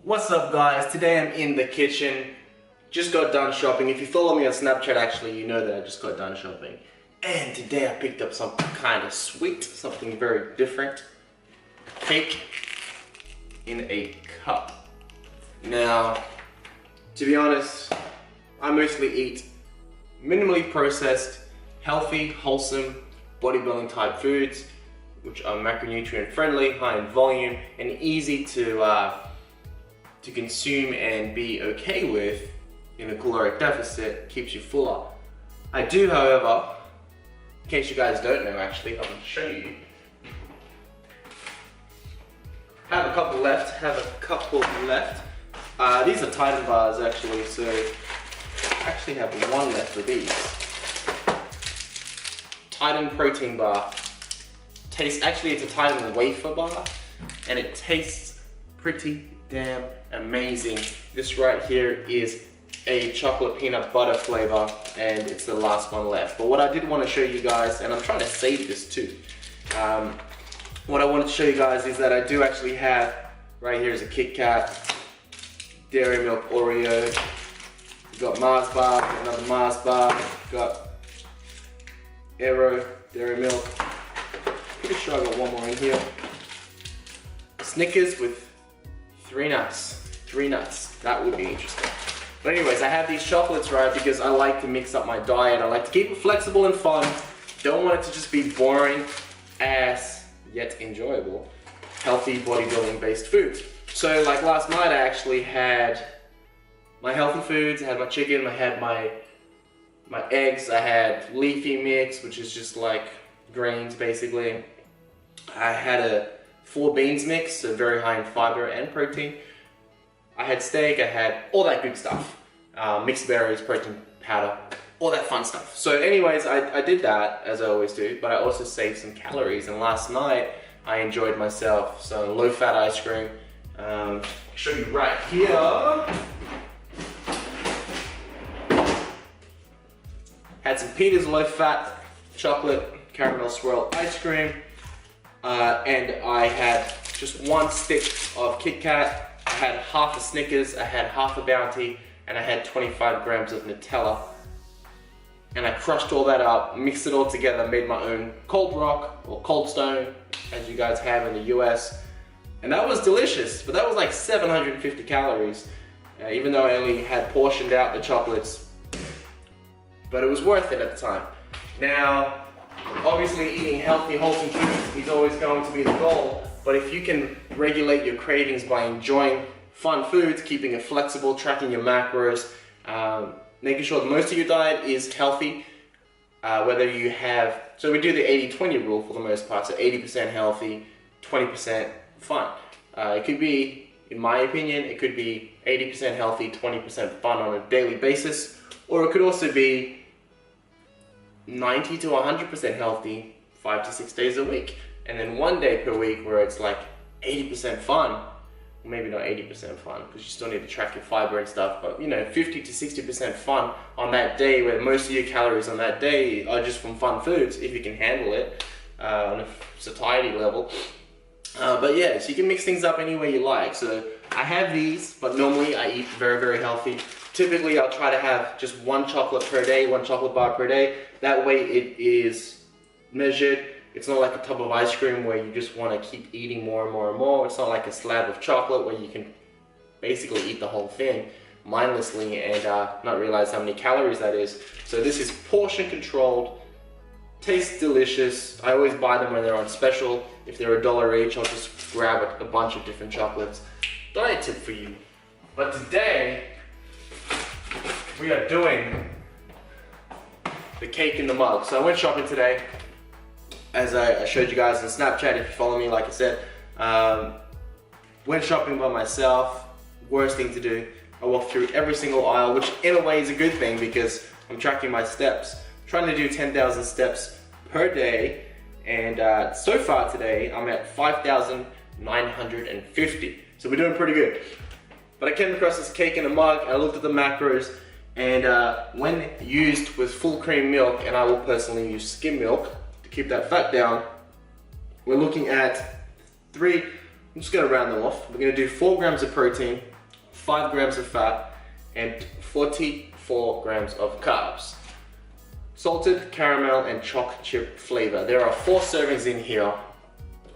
What's up guys, today I'm in the kitchen, just got done shopping. If you follow me on Snapchat actually, you know that I just got done shopping. And today I picked up something kind of sweet, something very different. Cake in a cup. Now, to be honest, I mostly eat minimally processed, healthy, wholesome, bodybuilding type foods, which are macronutrient friendly, high in volume, and easy to consume and be okay with in a caloric deficit, keeps you fuller. I do, however, in case you guys don't know actually, I'm going to show you. Have a couple left, These are Titan bars actually, so I actually have one left of these. Titan protein bar. Actually it's a Titan wafer bar, and it tastes pretty damn amazing. This right here is a chocolate peanut butter flavor, and it's the last one left. But what I did want to show you guys, and I'm trying to save this too, what I wanted to show you guys is that I do actually have, right here is a Kit Kat, Dairy Milk Oreo, we've got Mars bar, another Mars bar, got Aero, Dairy Milk, pretty sure I got one more in here, Snickers with 3 nuts, that would be interesting. But anyways, I have these chocolates, right, because I like to mix up my diet. I like to keep it flexible and fun. Don't want it to just be boring ass, yet enjoyable, healthy bodybuilding based foods. So like last night I actually had my healthy foods. I had my chicken, I had my eggs, I had leafy mix, which is just like grains basically. I had a 4 beans mix, so very high in fiber and protein. I had steak, I had all that good stuff. Mixed berries, protein powder, all that fun stuff. So anyways, I did that, as I always do, but I also saved some calories. And last night, I enjoyed myself some low-fat ice cream. I'll show you right here. Had some Peter's low-fat chocolate caramel swirl ice cream. And I had just 1 stick of Kit Kat. I had half a Snickers, I had half a Bounty, and I had 25 grams of Nutella. And I crushed all that up, mixed it all together, made my own cold rock, or cold stone, as you guys have in the US. And that was delicious, but that was like 750 calories, even though I only had portioned out the chocolates. But it was worth it at the time. Now, obviously eating healthy, wholesome foods is always going to be the goal, but if you can regulate your cravings by enjoying fun foods, keeping it flexible, tracking your macros, making sure that most of your diet is healthy, whether you have, so we do the 80-20 rule for the most part, so 80% healthy, 20% fun. It could be, in my opinion, it could be 80% healthy, 20% fun on a daily basis, or it could also be 90 to 100% healthy 5 to 6 days a week, and then 1 day per week where it's like 80% fun. Maybe not 80% fun, because you still need to track your fiber and stuff, but you know, 50 to 60% fun on that day, where most of your calories on that day are just from fun foods, if you can handle it on a satiety level. But yeah, so you can mix things up any way you like. So I have these, but normally I eat very, very healthy. Typically I'll try to have just 1 chocolate per day, 1 chocolate bar per day. That way it is measured. It's not like a tub of ice cream where you just want to keep eating more and more and more. It's not like a slab of chocolate where you can basically eat the whole thing mindlessly and not realize how many calories that is. So this is portion controlled, tastes delicious. I always buy them when they're on special. If they're $1 each, I'll just grab a bunch of different chocolates. Diet tip for you. But today, we are doing the cake in the mug. So I went shopping today. As I showed you guys on Snapchat, if you follow me, like I said, went shopping by myself. Worst thing to do. I walked through every single aisle, which in a way is a good thing because I'm tracking my steps. I'm trying to do 10,000 steps per day, and so far today I'm at 5,950. So we're doing pretty good. But I came across this cake in a mug. I looked at the macros, and when used with full cream milk, and I will personally use skim milk to keep that fat down, we're looking at I'm just gonna round them off. We're gonna do 4 grams of protein, 5 grams of fat, and 44 grams of carbs. Salted caramel and choc chip flavor. There are 4 servings in here.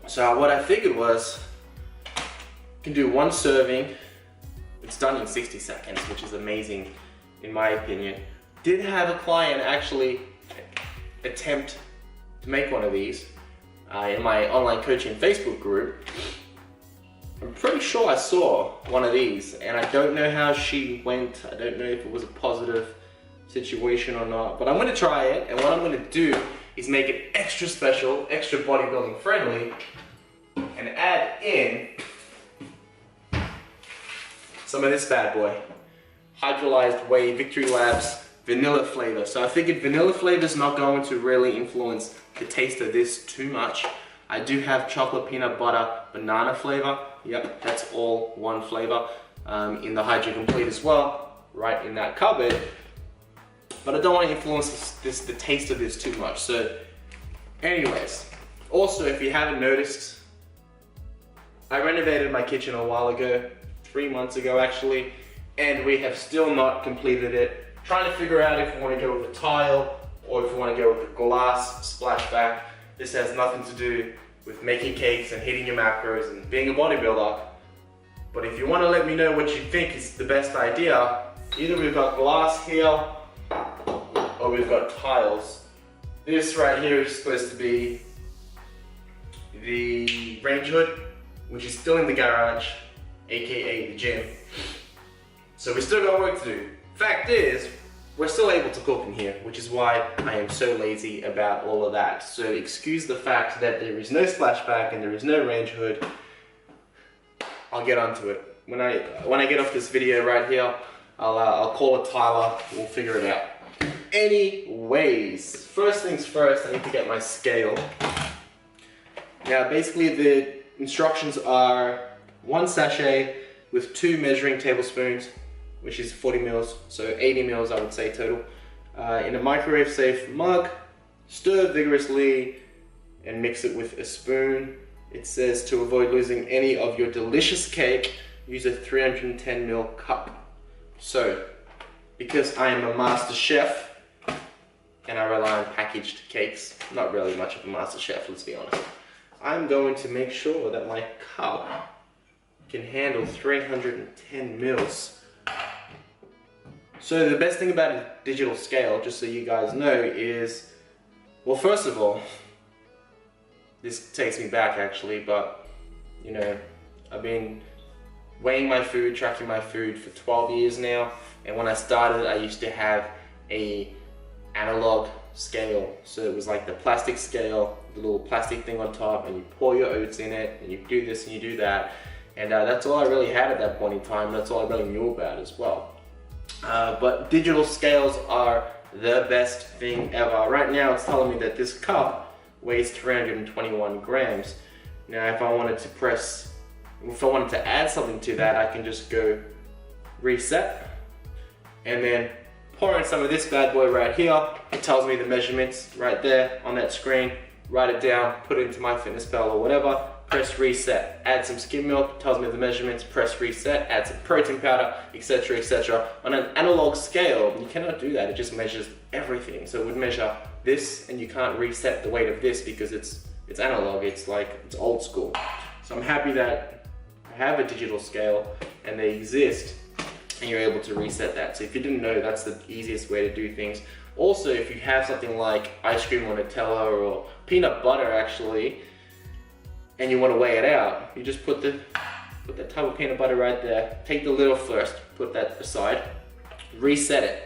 So what I figured was, you can do 1 serving. It's done in 60 seconds, which is amazing in my opinion. Did have a client actually attempt to make one of these in my online coaching Facebook group. I'm pretty sure I saw one of these, and I don't know how she went. I don't know if it was a positive situation or not, but I'm gonna try it, and what I'm gonna do is make it extra special, extra bodybuilding friendly, and add in some of this bad boy. Hydrolyzed whey, Victory Labs vanilla flavor. So I figured vanilla flavor is not going to really influence the taste of this too much. I do have chocolate peanut butter banana flavor. Yep, that's all one flavor in the Hydro Complete as well, right in that cupboard. But I don't want to influence the taste of this too much. So anyways, also if you haven't noticed, I renovated my kitchen a while ago, 3 months ago actually, and we have still not completed it. Trying to figure out if we want to go with a tile or if we want to go with a glass splashback. This has nothing to do with making cakes and hitting your macros and being a bodybuilder. But if you want to let me know what you think is the best idea, either we've got glass here or we've got tiles. This right here is supposed to be the range hood, which is still in the garage, aka the gym. So we still got work to do. Fact is, we're still able to cook in here, which is why I am so lazy about all of that. So excuse the fact that there is no splashback and there is no range hood. I'll get onto it. When I get off this video right here, I'll call it Tyler, we'll figure it out. Anyways, first things first, I need to get my scale. Now basically the instructions are 1 sachet with 2 measuring tablespoons, which is 40 mils, so 80 mils I would say total. In a microwave safe mug, stir vigorously and mix it with a spoon. It says to avoid losing any of your delicious cake, use a 310 ml cup. So, because I am a master chef and I rely on packaged cakes, not really much of a master chef, let's be honest, I'm going to make sure that my cup can handle 310 mils. So the best thing about a digital scale, just so you guys know, is, well, first of all, this takes me back actually, but you know, I've been weighing my food, tracking my food for 12 years now, and when I started I used to have a analog scale. So it was like the plastic scale, the little plastic thing on top, and you pour your oats in it, and you do this and you do that, and that's all I really had at that point in time. That's all I really knew about as well. But digital scales are the best thing ever. Right now it's telling me that this cup weighs 321 grams. Now if I wanted to add something to that, I can just go reset and then pour in some of this bad boy right here. It tells me the measurements right there on that screen. Write it down, put it into MyFitnessPal or whatever. Press reset, add some skim milk, tells me the measurements, press reset, add some protein powder, etc, etc. On an analog scale, you cannot do that, it just measures everything. So it would measure this, and you can't reset the weight of this because it's analog, it's old school. So I'm happy that I have a digital scale and they exist, and you're able to reset that. So if you didn't know, that's the easiest way to do things. Also, if you have something like ice cream or Nutella or peanut butter actually, and you want to weigh it out, you just put that tub of peanut butter right there, take the lid off first, put that aside, reset it.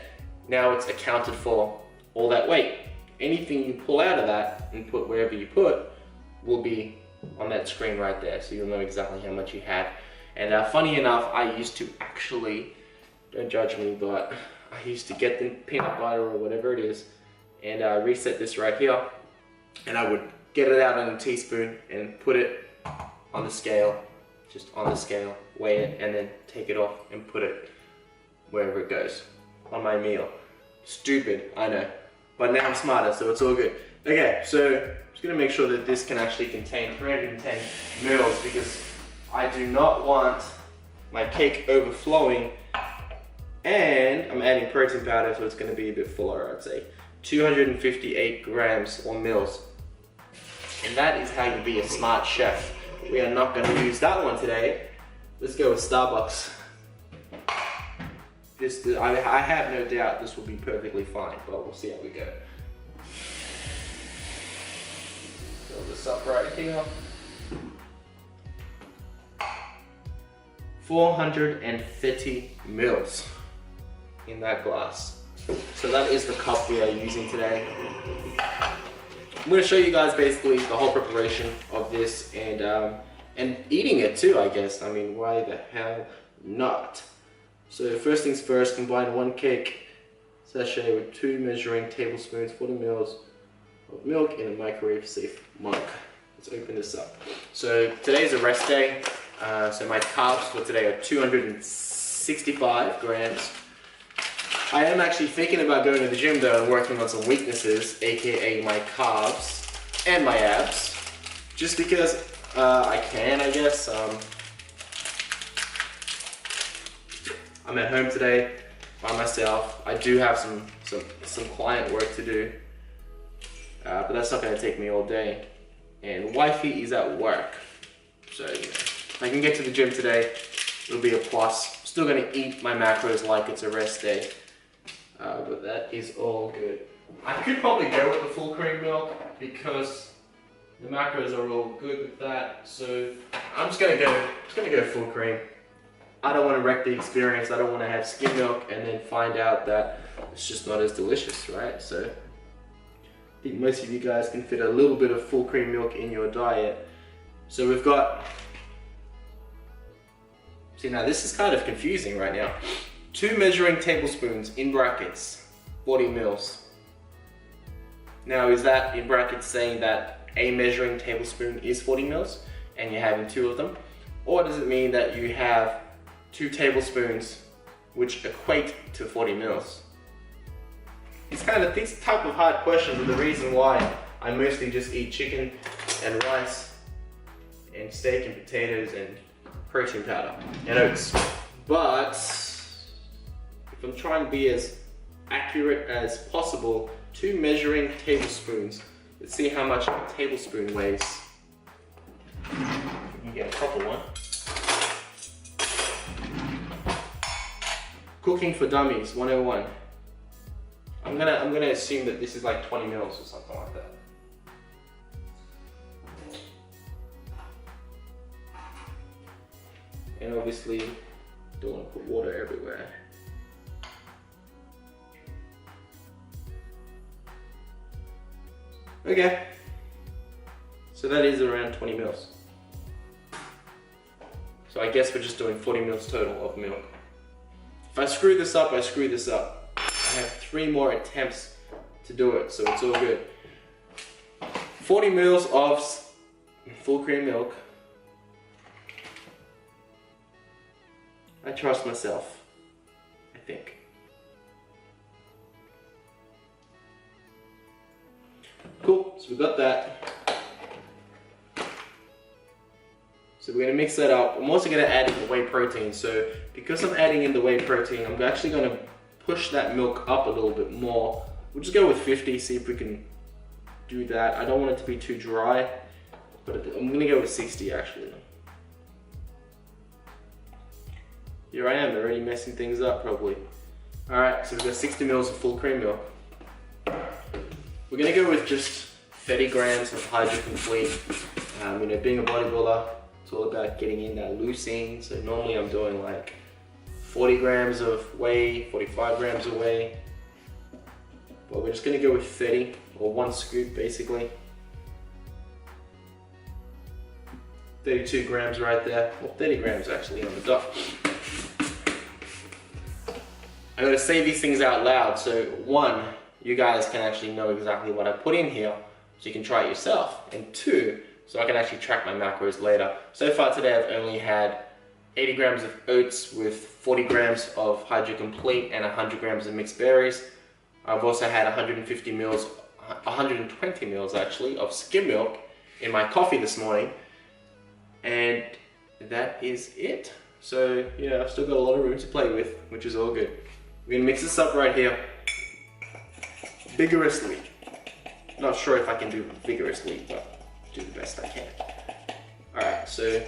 Now it's accounted for all that weight. Anything you pull out of that and put wherever you put will be on that screen right there, so you'll know exactly how much you have. And funny enough, I used to actually, don't judge me, but I used to get the peanut butter or whatever it is and reset this right here, and I would get it out on a teaspoon and put it on the scale, just on the scale, weigh it, and then take it off and put it wherever it goes on my meal. Stupid, I know, but now I'm smarter, so it's all good. Okay, so I'm just gonna make sure that this can actually contain 310 mils because I do not want my cake overflowing, and I'm adding protein powder, so it's going to be a bit fuller, I'd say. 258 grams or mils. And that is how you be a smart chef. We are not going to use that one today. Let's go with Starbucks. I have no doubt this will be perfectly fine, but we'll see how we go. Fill this up right here. 430 mils in that glass. So that is the cup we are using today. I'm going to show you guys basically the whole preparation of this and eating it too, I guess. I mean, why the hell not? So first things first, combine 1 cake sachet with 2 measuring tablespoons, 40 mils of milk in a microwave safe mug. Let's open this up. So today's a rest day. So my carbs for today are 265 grams. I am actually thinking about going to the gym though and working on some weaknesses, aka my carbs and my abs, just because I can, I guess. I'm at home today by myself. I do have some client work to do, but that's not going to take me all day. And wifey is at work, so you know, if I can get to the gym today, it'll be a plus. I'm still going to eat my macros like it's a rest day. But that is all good. I could probably go with the full cream milk because the macros are all good with that. So I'm just gonna go full cream. I don't want to wreck the experience. I don't want to have skim milk and then find out that it's just not as delicious, right? So I think most of you guys can fit a little bit of full cream milk in your diet. So we've got. See, now this is kind of confusing right now. 2 measuring tablespoons in brackets, 40 mils. Now is that in brackets saying that a measuring tablespoon is 40 mils and you're having 2 of them? Or does it mean that you have 2 tablespoons which equate to 40 mils? These type of hard questions are the reason why I mostly just eat chicken and rice and steak and potatoes and protein powder and oats. But if I'm trying to be as accurate as possible, 2 measuring tablespoons. Let's see how much a tablespoon weighs. You can get a proper one. Cooking for Dummies 101. I'm gonna assume that this is like 20 mils or something like that. And obviously, don't want to put water everywhere. Okay, so that is around 20 mils. So I guess we're just doing 40 mils total of milk. If I screw this up, I screw this up. I have 3 more attempts to do it, so it's all good. 40 mils of full cream milk. I trust myself, I think. Cool, so we got that. So we're gonna mix that up. I'm also gonna add in the whey protein. So because I'm adding in the whey protein, I'm actually gonna push that milk up a little bit more. We'll just go with 50, see if we can do that. I don't want it to be too dry, but I'm gonna go with 60 actually. Here I am, already messing things up probably. All right, so we've got 60 mils of full cream milk. We're gonna go with just 30 grams of Hydro Complete. You know, being a bodybuilder, it's all about getting in that leucine. So normally I'm doing like 40 grams of whey, 45 grams of whey. But we're just gonna go with 30, or 1 scoop basically. 32 grams right there, or 30 grams actually on the dot. I'm gonna say these things out loud, so 1, you guys can actually know exactly what I put in here, so you can try it yourself. And 2, so I can actually track my macros later. So far today I've only had 80 grams of oats with 40 grams of Hydro Complete and 100 grams of mixed berries. I've also had 120 mils actually of skim milk in my coffee this morning. And that is it. So yeah, I've still got a lot of room to play with, which is all good. We're gonna mix this up right here, vigorously. Not sure if I can do vigorously, but do the best I can. All right, so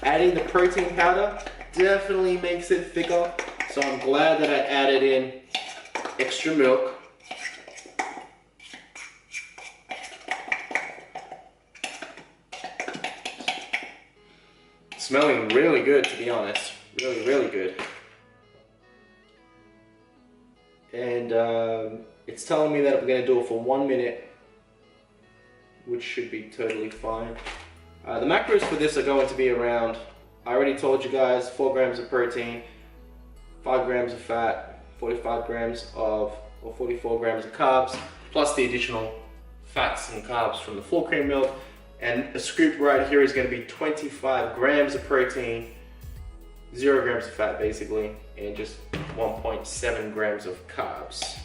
adding the protein powder definitely makes it thicker. So I'm glad that I added in extra milk. Smelling really good, to be honest. Really, really good. And it's telling me that we're going to do it for 1 minute, which should be totally fine. The macros for this are going to be around, I already told you guys, 4 grams of protein, 5 grams of fat, 45 grams of, or 44 grams of carbs, plus the additional fats and carbs from the full cream milk. And a scoop right here is going to be 25 grams of protein, 0 grams of fat basically, and just 1.7 grams of carbs.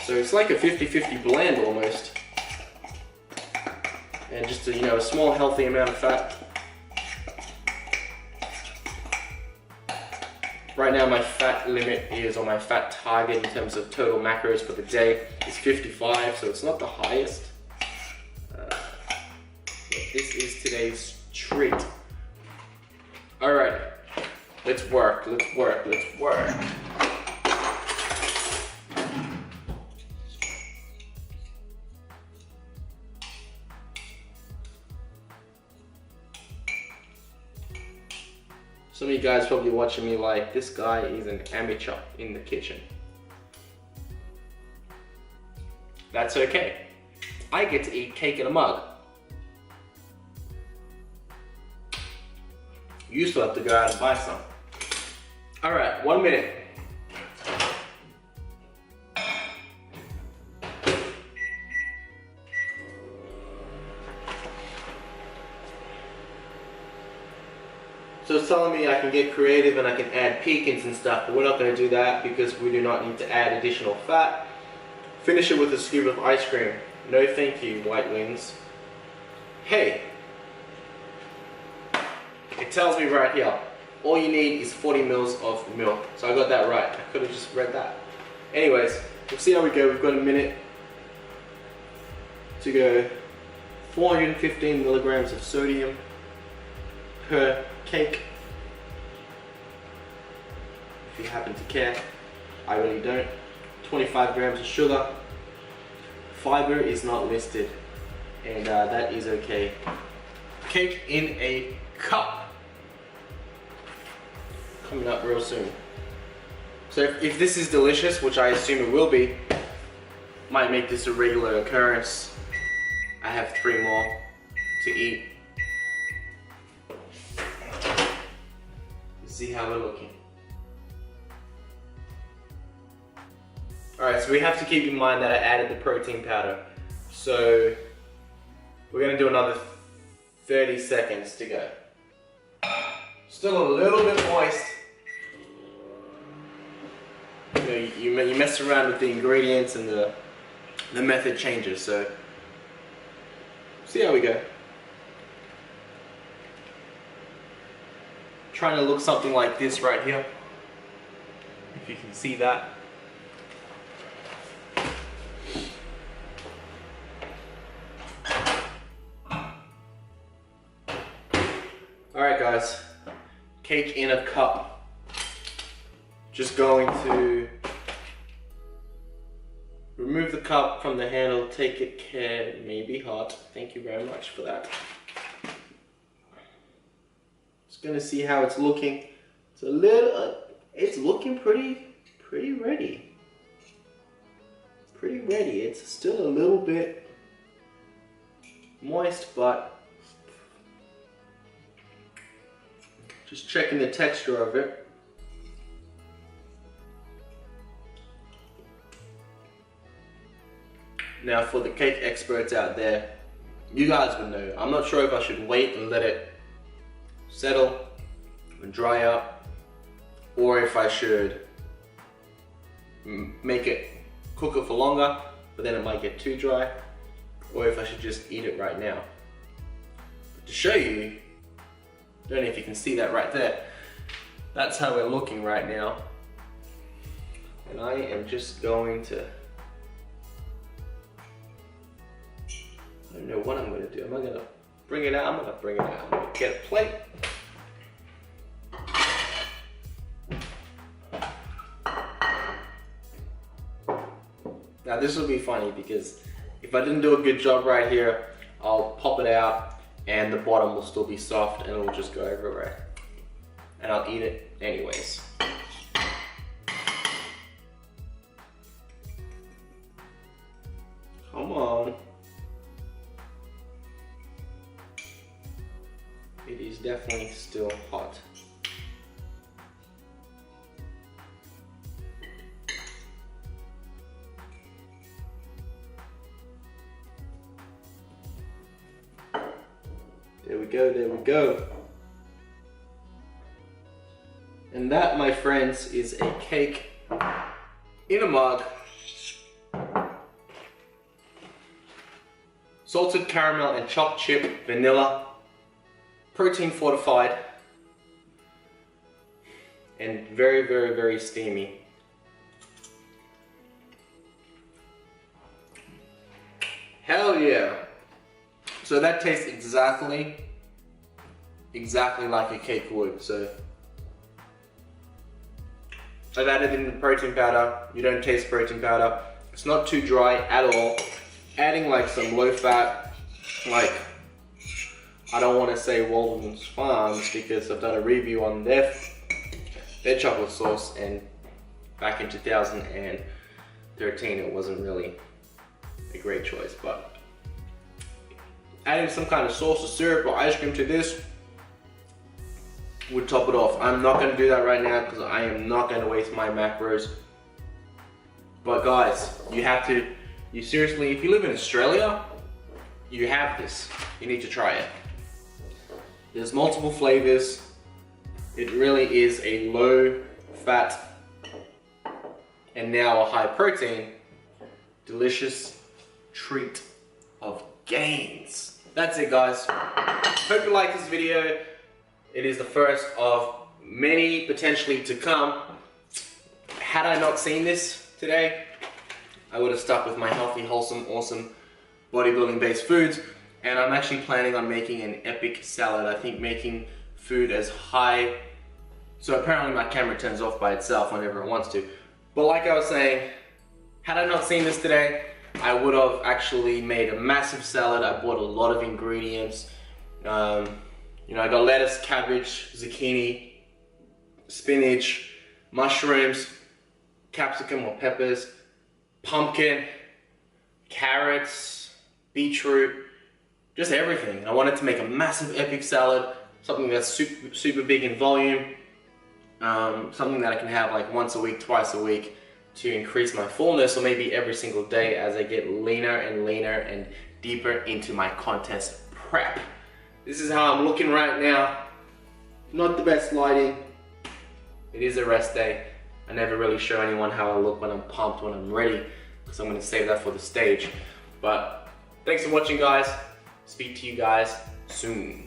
So it's like a 50-50 blend almost. And just a, a small healthy amount of fat. Right now my fat limit is, or my fat target in terms of total macros for the day is 55, so it's not the highest. This is today's treat. Alright, let's work, let's work, let's work. Some of you guys probably watching me like, this guy is an amateur in the kitchen. That's okay. I get to eat cake in a mug. You still have to go out and buy some. All right, 1 minute. So it's telling me I can get creative and I can add pecans and stuff, but we're not going to do that because we do not need to add additional fat. Finish it with a scoop of ice cream. No thank you, White Wings. Hey. It tells me right here, all you need is 40 mils of milk. So I got that right. I could have just read that. Anyways, we'll see how we go. We've got a minute to go. 415 milligrams of sodium per cake. If you happen to care, I really don't. 25 grams of sugar. Fiber is not listed, and that is okay. Cake in a cup. Coming up real soon. So if this is delicious, which I assume it will be, might make this a regular occurrence. I have 3 more to eat. See how we're looking. Alright, so we have to keep in mind that I added the protein powder. So we're going to do another 30 seconds to go. Still a little bit moist. You mess around with the ingredients and the method changes, so see how we go. Trying to look something like this right here, if you can see that. Alright guys, cake in a cup. Just going to remove the cup from the handle, take it care, it may be hot. Thank you very much for that. Just gonna see how it's looking. It's a little, it's looking pretty ready. Pretty ready. It's still a little bit moist, but just checking the texture of it. Now for the cake experts out there, you guys would know. I'm not sure if I should wait and let it settle and dry up, or if I should make it, cook it for longer, but then it might get too dry, or if I should just eat it right now. But to show you, Don't know if you can see that right there. That's how we're looking right now. And I am just going to, I don't know what I'm going to do. Am I going to bring it out? I'm going to bring it out. I'm going to get a plate. Now this will be funny because if I didn't do a good job right here, I'll pop it out and the bottom will still be soft and it will just go everywhere. And I'll eat it anyways. Come on. It is definitely still hot. There we go, there we go. And that, my friends, is a cake in a mug. Salted caramel and chopped chip vanilla, protein fortified, and very, very, very steamy. Hell yeah. So that tastes exactly like a cake would. So I've added in the protein powder. You don't taste protein powder. It's not too dry at all. Adding like some low fat, like, I don't want to say Walden's Farms because I've done a review on their chocolate sauce, and back in 2013 it wasn't really a great choice, but adding some kind of sauce or syrup or ice cream to this would top it off. I'm not going to do that right now because I am not going to waste my macros. But guys, you seriously, if you live in Australia, you have this. You need to try it. There's multiple flavors. It really is a low fat and now a high protein, delicious treat of gains. That's it, guys. Hope you like this video. It is the first of many potentially to come. Had I not seen this today, I would have stuck with my healthy, wholesome, awesome bodybuilding based foods. And I'm actually planning on making an epic salad. I think making food as high, so apparently my camera turns off by itself whenever it wants to. But like I was saying, had I not seen this today, I would have actually made a massive salad. I bought a lot of ingredients. You know, I got lettuce, cabbage, zucchini, spinach, mushrooms, capsicum or peppers, pumpkin, carrots, beetroot, just everything. I wanted to make a massive epic salad, something that's super big in volume, something that I can have like once a week, twice a week to increase my fullness, or maybe every single day as I get leaner and leaner and deeper into my contest prep. This is how I'm looking right now. Not the best lighting. It is a rest day. I never really show anyone how I look when I'm pumped, when I'm ready, because I'm going to save that for the stage. But thanks for watching, guys. Speak to you guys soon.